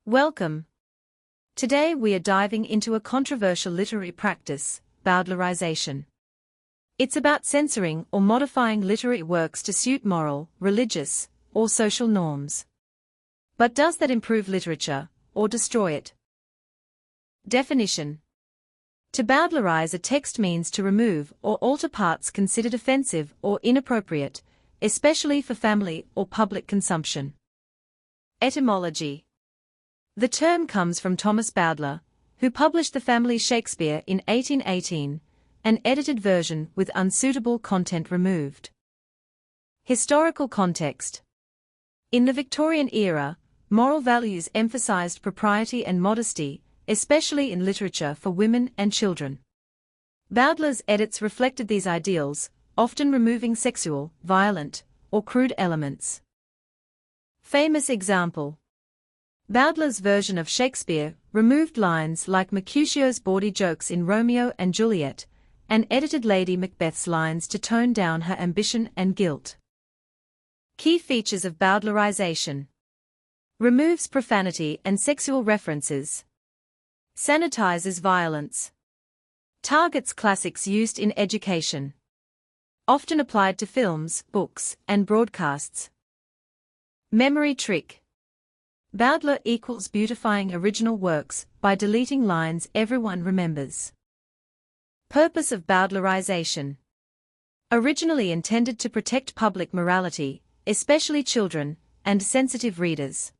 Welcome. Today we are diving into a controversial literary practice, Bowdlerization. It's about censoring or modifying literary works to suit moral, religious, or social norms. But does that improve literature, or destroy it? Definition. To Bowdlerize a text means to remove or alter parts considered offensive or inappropriate, especially for family or public consumption. Etymology. The term comes from Thomas Bowdler, who published the family Shakespeare in 1818, an edited version with unsuitable content removed. Historical context. In the Victorian era, moral values emphasized propriety and modesty, especially in literature for women and children. Bowdler's edits reflected these ideals, often removing sexual, violent, or crude elements. Famous example. Bowdler's version of Shakespeare removed lines like Mercutio's bawdy jokes in Romeo and Juliet, and edited Lady Macbeth's lines to tone down her ambition and guilt. Key features of Bowdlerization. Removes profanity and sexual references. Sanitizes violence. Targets classics used in education. Often applied to films, books, and broadcasts. Memory trick. Bowdler equals beautifying original works by deleting lines everyone remembers. Purpose of Bowdlerization. Originally intended to protect public morality, especially children, and sensitive readers.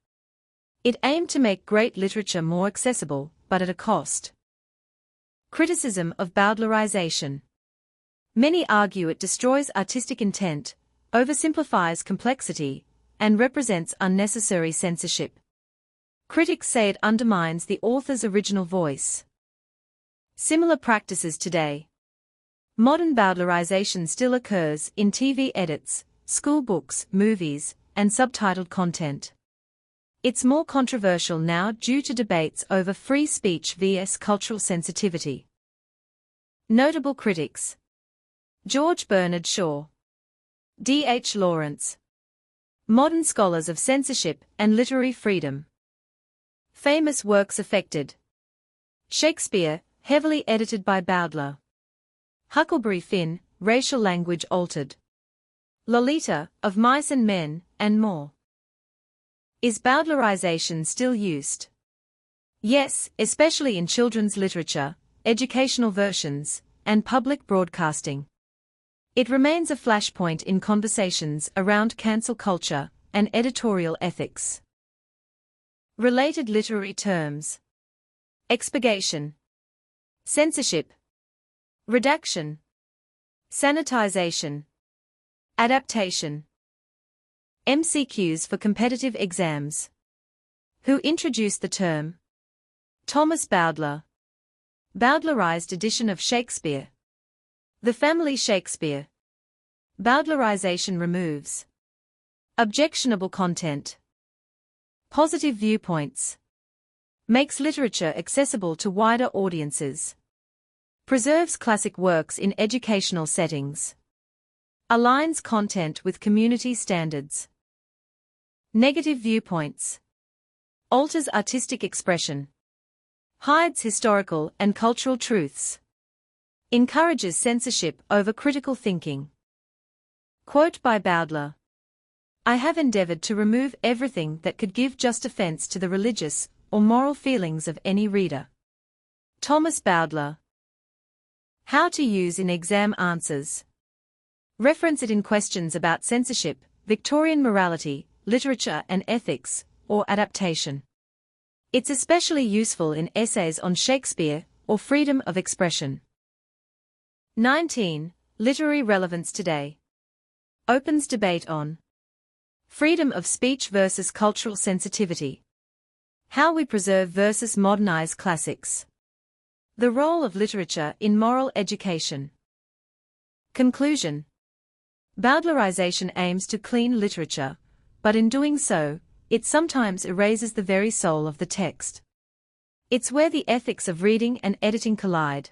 It aimed to make great literature more accessible, but at a cost. Criticism of Bowdlerization. Many argue it destroys artistic intent, oversimplifies complexity, and represents unnecessary censorship. Critics say it undermines the author's original voice. Similar practices today. Modern Bowdlerization still occurs in TV edits, school books, movies, and subtitled content. It's more controversial now due to debates over free speech vs. cultural sensitivity. Notable critics. George Bernard Shaw. D.H. Lawrence. Modern scholars of censorship and literary freedom. Famous works affected. Shakespeare, heavily edited by Bowdler. Huckleberry Finn, racial language altered. Lolita, Of Mice and Men, and more. Is Bowdlerization still used? Yes, especially in children's literature, educational versions, and public broadcasting. It remains a flashpoint in conversations around cancel culture and editorial ethics. Related literary terms. Expurgation. Censorship. Redaction. Sanitization. Adaptation. MCQs for competitive exams. Who introduced the term? Thomas Bowdler. Bowdlerized edition of Shakespeare. The family Shakespeare. Bowdlerization removes objectionable content. Positive viewpoints. Makes literature accessible to wider audiences. Preserves classic works in educational settings. Aligns content with community standards. Negative viewpoints. Alters artistic expression. Hides historical and cultural truths. Encourages censorship over critical thinking. Quote by Bowdler. I have endeavored to remove everything that could give just offense to the religious or moral feelings of any reader. Thomas Bowdler. How to use in exam answers. Reference it in questions about censorship, Victorian morality, literature and ethics, or adaptation. It's especially useful in essays on Shakespeare or freedom of expression. 19. Literary relevance today. Opens debate on freedom of speech versus cultural sensitivity. How we preserve versus modernize classics. The role of literature in moral education. Conclusion. Bowdlerization aims to clean literature, but in doing so, it sometimes erases the very soul of the text. It's where the ethics of reading and editing collide.